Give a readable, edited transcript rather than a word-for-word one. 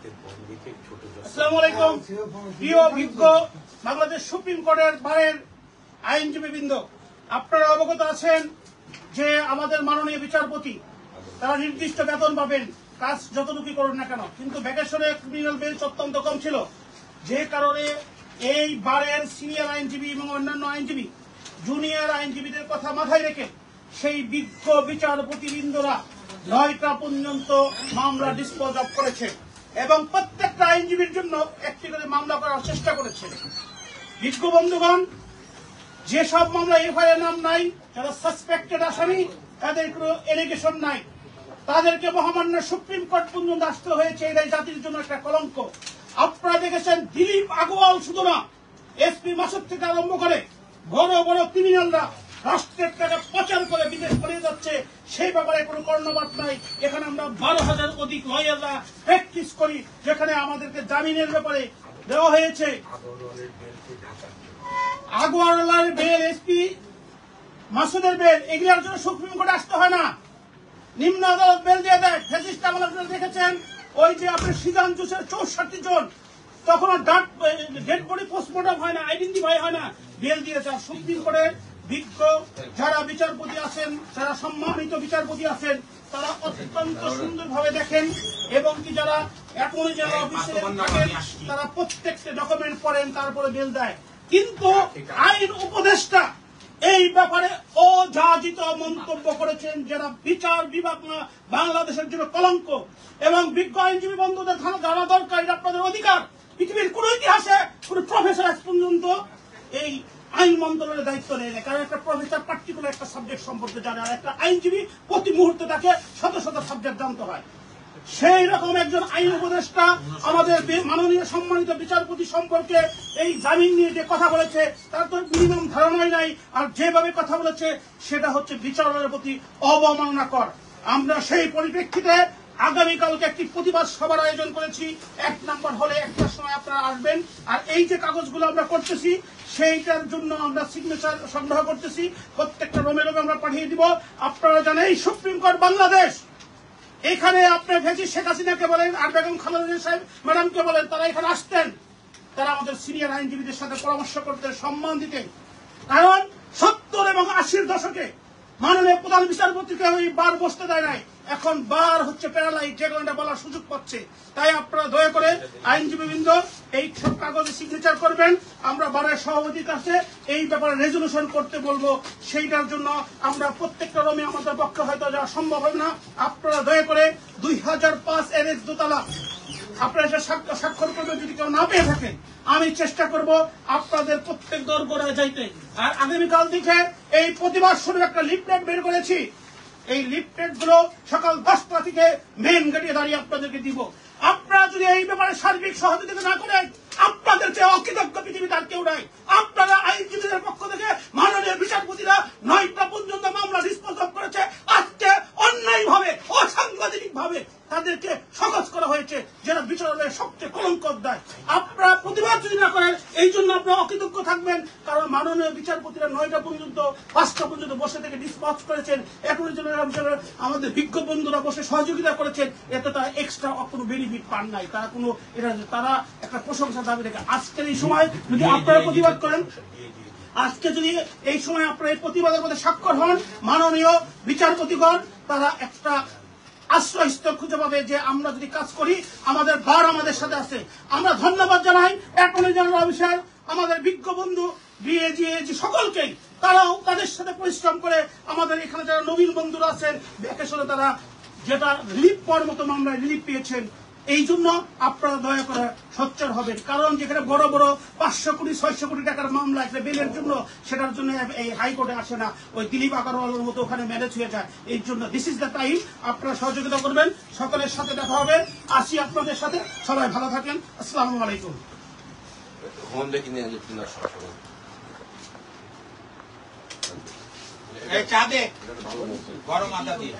আসসালামু আলাইকুম। প্রিয় বিজ্ঞ বাংলাদেশ সুপ্রিম কোর্টের বারের আইনজীবীবৃন্দ, আপনারা অবগত আছেন যে আমাদের মাননীয় বিচারপতি তারা নির্দিষ্ট বেতন পাবেন, কাজ যতটুকুই করুন না কেন, কিন্তু ভ্যাকেশনে ক্রিমিনাল বেঞ্চ অত্যন্ত কম ছিল, যে কারণে এই বারের সিনিয়র আইনজীবী এবং অন্যান্য আইনজীবী জুনিয়র আইনজীবীদের কথা মাথায় রেখে সেই বিজ্ঞ বিচারপতিবৃন্দরা 9টা পর্যন্ত মামলা ডিসপোজ অফ করেছে এবং প্রত্যেকটা আইনজীবীর জন্য একটি করে মামলা করার চেষ্টা করেছে। বিজ্ঞ বন্ধুগণ, যেসব মামলা এফআইআর নাম নাই, যারা সাসপেক্টেড আসামি, তাদের কোনো এলিগেশন নাই, তাদেরকে মহামান্য সুপ্রিম কোর্ট পর্যন্ত আসতে হয়েছে। এটাই জাতির জন্য একটা কলঙ্ক। আপনারা দেখেছেন দিলীপ আগরওয়াল শুধু না, এসপি মাসুদ থেকে আরম্ভ করে বড় বড় ক্রিমিনালরা রাষ্ট্রের টাকা পাচার করে বিদেশ পালিয়ে যাচ্ছে, সেই ব্যাপারে কোনো কর্ণপাত নাই। এখানে আমরা 12,000 অধিক লয়াররা প্র্যাকটিস করি, যেখানে আমাদেরকে জামিনের ব্যাপারে দেওয়া হয়েছে। আগরওয়ালের বেল, এসপি মাসুদের বেল, এগুলোর জন্য সুপ্রিম কোর্টে আসতে হয় না, নিম্ন আদালত বেল দিয়ে দেয়। ফ্যাসিস্ট আমলে আপনারা দেখেছেন, ওই যে আপনার সিজান জুসের 64 জন, তখন ডেড বডি পোস্টমর্টম হয় না, আইডেন্টিফাই হয় না, বেল দিয়েছে। সুপ্রিম কোর্টের বিজ্ঞ যারা বিচারপতি আছেন, যারা সম্মানিত বিচারপতি আছেন, তারা অত্যন্ত সুন্দরভাবে দেখেন এবং কি যারা অ্যাটর্নি জেনারেল অফিসে থাকেন, তারা প্রত্যেকটা ডকুমেন্ট পড়েন, তারপরে বেল দেয়। কিন্তু আইন উপদেষ্টা এই ব্যাপারে অযাচিত মন্তব্য করেছেন, যারা বিচার বিভাগ বাংলাদেশের জন্য কলঙ্ক। এবং বিজ্ঞ আইনজীবী বন্ধুদের জানা দরকার, এটা আপনাদের অধিকার। পৃথিবীর কোন ইতিহাসে কোন প্রফেসর আজ পর্যন্ত এই আইন মন্ত্রণালয়ের দায়িত্ব নেই, কারণ একটা প্রফেসর পার্টিকুলার একটা সাবজেক্ট সম্পর্কে জানে, আর একটা আইনজীবী প্রতি মুহূর্তে তাকে শত শত সাবজেক্ট জানতে হয়। সেই রকম একজন আইন উপদেষ্টা আমাদের মাননীয় সম্মানিত বিচারপতি সম্পর্কে এই জামিন নিয়ে যে কথা বলেছে, তার তো মিনিমাম ধারণাই নাই। আর যেভাবে কথা বলেছে সেটা হচ্ছে বিচারের প্রতি অবমাননাকর। আমরা সেই পরিপ্রেক্ষিতে আগামীকালকে একটি প্রতিবাদ সভার আয়োজন করেছি। 1 নম্বর হলে 1টার সময় আপনারা আসবেন। আর এই যে কাগজগুলো আমরা করতেছি, সেইটার জন্য আমরা সিগনেচার সংগ্রহ করতেছি, প্রত্যেকটা রোমে রোমে আমরা পাঠিয়ে দিব। আপনারা জানেন এই সুপ্রিম কোর্ট বাংলাদেশ, এখানে আপনার ভেজি শেখ হাসিনাকে বলেন আর বেগম খালেদা সাহেব ম্যাডামকে বলেন, তারা এখানে আসতেন, তারা আমাদের সিনিয়র আইনজীবীদের সাথে পরামর্শ করতেন, সম্মান দিতেন। কারণ 70 এবং 80-র দশকে মাননীয় প্রধান বিচারপতিকে ওই বার বসতে দেয় নাই, এখন বার হচ্ছে প্যারালাইজ, যে কারণে বলার সুযোগ পাচ্ছে। তাই আপনারা দয়া করে আইনজীবীবৃন্দ এই সব কাগজে সিগনেচার করবেন। আমরা বারের সভাপতির কাছে এই ব্যাপারে রেজলিউশন করতে বলবো, সেইটার জন্য আমরা প্রত্যেকটা রুমে আমাদের পক্ষে হয়তো যাওয়া সম্ভব হবে না। আপনারা দয়া করে 2005 NH দোতলা আপনারা স্বাক্ষর করবেন। যদি কেউ না পেয়ে থাকেন, আমি চেষ্টা করব আপনাদের প্রত্যেক দরগোড়ায় যাইতে। আর আগামীকাল থেকে এই প্রতিবাদ শুরু একটা লিফলেট বের করেছি, এই লিফলেট গুলো সকাল 10টা থেকে মেন গেটে দাঁড়িয়ে আপনাদেরকে দিব। আপনারা যদি এই ব্যাপারে সার্বিক সহযোগিতা না করেন, আপনাদের চেয়ে অকৃতজ্ঞ পৃথিবীতে আর কেউ নাই। আপনারা আইনজীবীদের পক্ষ থেকে মাননীয় বিচারপতিরা 9টা পর্যন্ত মামলা ডিসপোজ অফ করেছে। আজকে অন্যায় ভাবে, অসাংবিধানিক ভাবে তাদেরকে সহজ করা হয়েছে, যেটা বিচারের সবচেয়ে কলঙ্কর দায়। আপনারা প্রতিবাদ যদি না করেন, এই জন্য আপনারা অকৃতজ্ঞ থাকবেন। কারণ মাননীয় বিচারপতিরা 9টা পর্যন্ত 5টা পর্যন্ত বসে থেকে ডিসপোজ করেছেন। অ্যাটর্নি জেনারেল আমাদের বিজ্ঞ বন্ধুরা বসে সহযোগিতা করেছেন, এতে তারা এক্সট্রা কোনো বেনিফিট পান নাই, তারা কোনো তারা একটা প্রশংসা দাবি রেখে। আজকের এই সময় যদি আপনারা প্রতিবাদ করেন, আজকে যদি এই সময় আপনারা এই প্রতিবাদের মধ্যে স্বাক্ষর হন, মাননীয় বিচারপতিগণ তারা একটা আশ্রয়স্থল খুঁজে পাবে যে আমরা যদি কাজ করি, আমাদের বার আমাদের সাথে আছে। আমরা ধন্যবাদ জানাই অ্যাটর্নি জেনারেল অফিসার, আমাদের বিজ্ঞ বন্ধু ডিএজি সকলকেই। তারাও তাদের সাথে পরিশ্রম করে আমাদের এখানে যারা নবীন বন্ধুরা আছেন, ভ্যাকেশনে তারা যেটা রিলিফ পাওয়ার মতো মামলায় রিলিফ পেয়েছেন। এই জন্য আপনারা দয়া করে সোচ্চার হবেন, কারণ যেখানে বড় বড় 500 কোটি 600 কোটি টাকার মামলা একটা বেলের জন্য, সেটার জন্য এই হাইকোর্টে আসে না, ওই দিলীপ আগরওয়ালের মতো ওখানে ম্যানেজ হয়ে যায়। এই জন্য দিস ইজ দ্য টাইম, আপনারা সহযোগিতা করবেন। সকলের সাথে দেখা হবে, আসি আপনাদের সাথে। সবাই ভালো থাকেন, আসসালামু আলাইকুম। চা দে, গরম আদা দিয়ে।